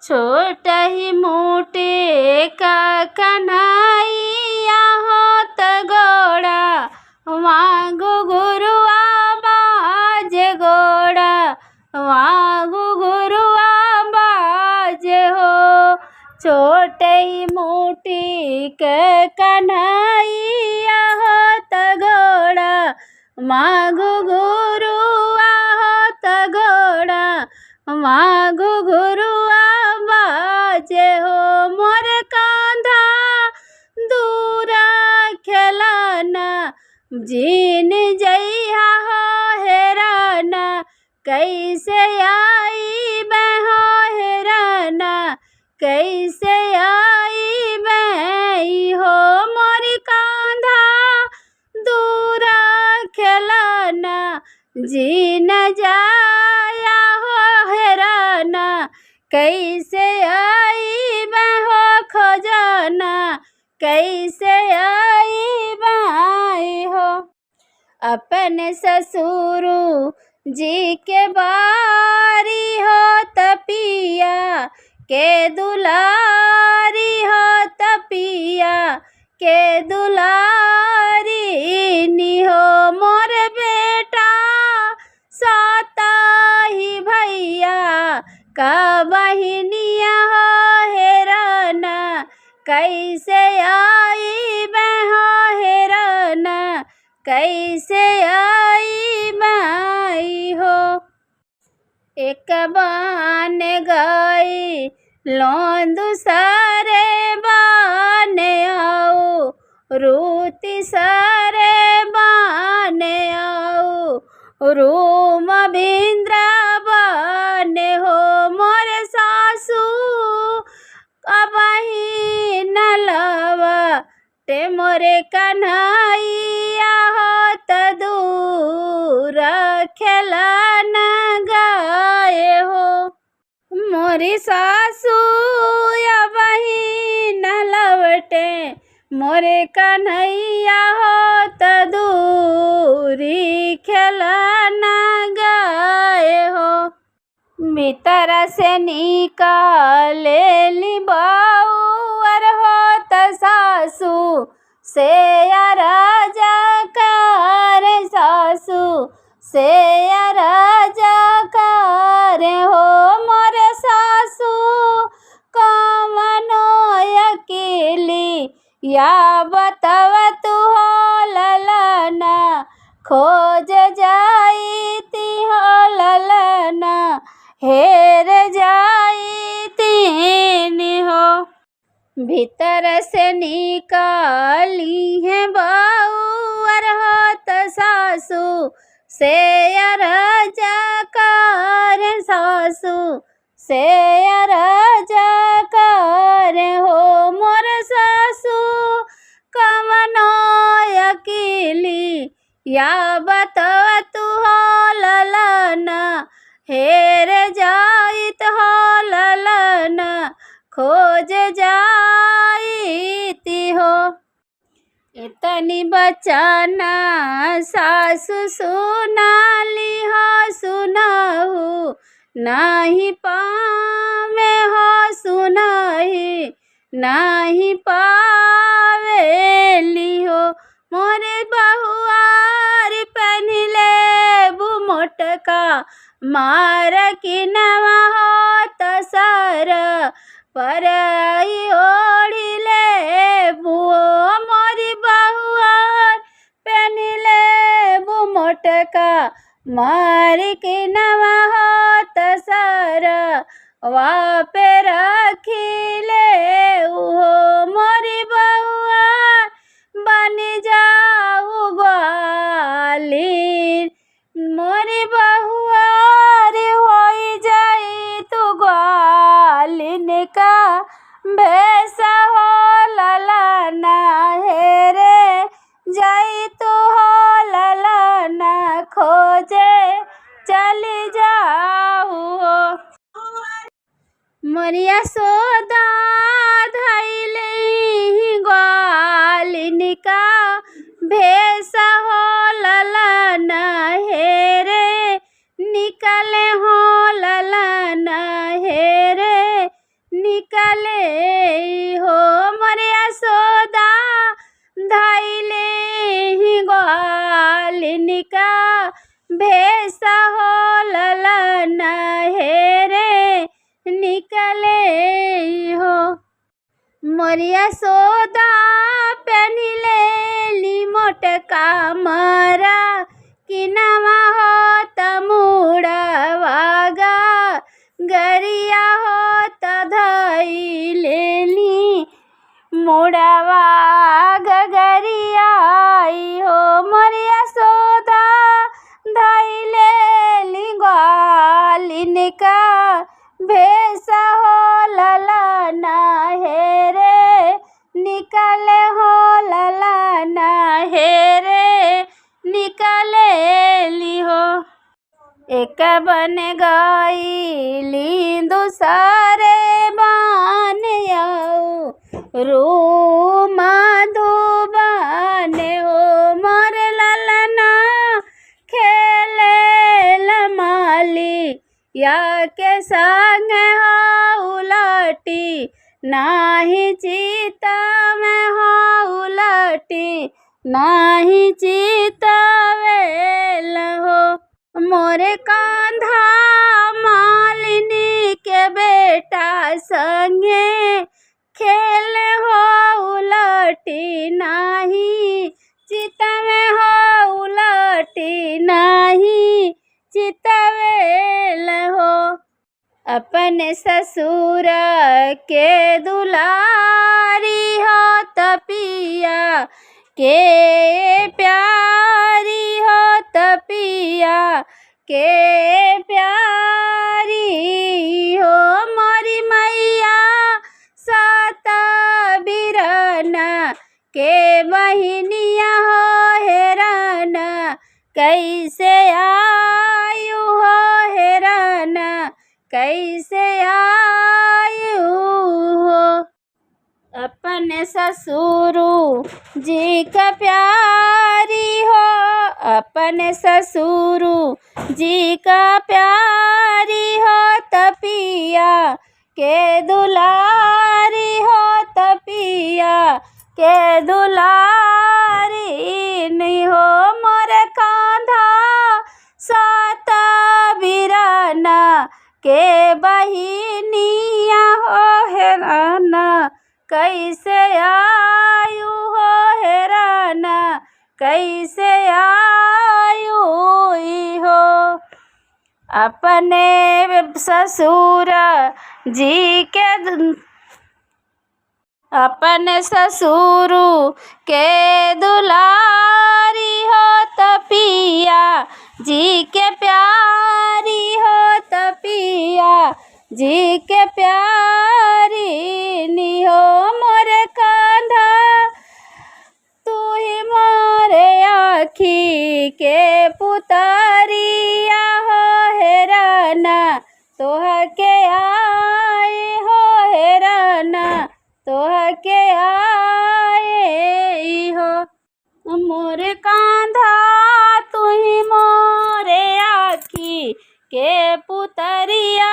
छोट ही मोटे का कन्हैया होत गोड़ा वहाँ घुघरुआ बाजे गोड़ा वहाँ घुघरुआ बाजे हो। छोटे ही मोटी के कन्हैया होत गोड़ा वहाँ घुघरुआ होत गोड़ा वहाँ घुघरुआ बाजे हो। मोर कांधा दूरा खेलाना जीन जइहा हो हेराना कैसे आई मैं हो हेराना कैसे आई मैं हो। मोर कांधा दूरा खेलाना जीन जाया हो हेराना कैसे आई मैं हो खजाना कैसे आई मैं हो। अपने ससुर जी के बारी हो तपिया के दुलारी हो तपिया के दुलारी नी हो। मोर बेटा साता ही भैया का बहिनिया हो हेराना कैसे आई मैं हो हेराना कैसे आई मैं हो। एक बान गई लोन दूसरे बान आओ रूती सारे बान आओ रूम बिंद्रा बान हो। मोर सासू अबही न लवा ते मोरे कन्हैया होत दूर खेलाना गाए हो। मोरी सासू अबही न लवटे मोरे कन्हैया होत दूरी खेलाना गाए हो। भीतर से निकाले ली बाउर होत सासू से राजा कार सासू से राजा कार हो। मोर सासू कवनो अकेली या बताव तू हो ललना खोज जाई ती हो ललना हेर जाई तीन हो। भीतर से निकाली है बाउर होत सासू से राजा कार सासू से राजा कार हो। मोर सासू कवनो अकेली या बताव तू हो ललना हेर जाइत हो ललना खोज जाईती हो। इतनी बचाना सासु सुनाली हो सुनाहू नाही पावे हो सुनाही नाही पावेली हो। मोरे बहुआर पहनिले बुमोटका मार की नवा हो तसर पर ओढ़िले बुओ। मोरी बहुआर पहनिले बुमोटका मार की नवा हो तसर वहाँ पे रखिले उहो। मोरी बहुआर बन जाऊ ग्वालिन मोरी बहुआर होई जाई तू ग्वालिन का भैसा हो ललना हेरे जाई तू हो ललना खोजे चली जाऊ हो। मोरिया सोदा धैले ग्वालिन का भैसा हो ललना हेरे निकले हो ललना हेरे निकले हो मोरे यशोदा धैले ही ग्वालिनिका भेष हो ललन हेरे निकले हो मोरे यशोदा पहनिले मोटका मरा किनवा हो तमुड़वागा गरिया हो तधैलेली मुड़वा गगरिया हो मोरे यशोदा धैलेली ग्वालिनिका भेष हो ललन हेरे निकले हो ललन हेरे निकले हो एक बन गईली दूसरे बन रू मधुबन हो मोर ललना खेले लमाली या के संग हो उलटी नाही चिता में हो उलटी नाही चितवेल हो मोरे कांधा मालिनी के बेटा संगे खेल हो उलटी नाही चिता में हो उलटी नाही चितवेल हो अपने ससुर के दुलारी हो तपिया के प्यारी हो तपिया के प्यारी हो मोरी मैया सात बिरन के बहिनिया हो हेरन कैसे आयु हो हेरन कैसे आयु हो अपने ससुरु जी का प्यारी हो अपने ससुरु जी का प्यारी हो तपिया के दुलारी हो तपिया के दुलारी नहीं हो मोर कांधा सात बिरना के बहिनिया हो हेराना कैसे आयु हो हेराना कैसे आयु हो अपने ससुर जी के अपने ससुर के दुलारी हो तपिया जी के प्यारी हो तपिया जी के प्यारी नी हो मोर कांधा तू ही मोरे आखी के पुतरिया हो हेराना तोह के आए हो हेराना तोह के आए हो मोर कांधा तू ही मोरे आखी के पुतरिया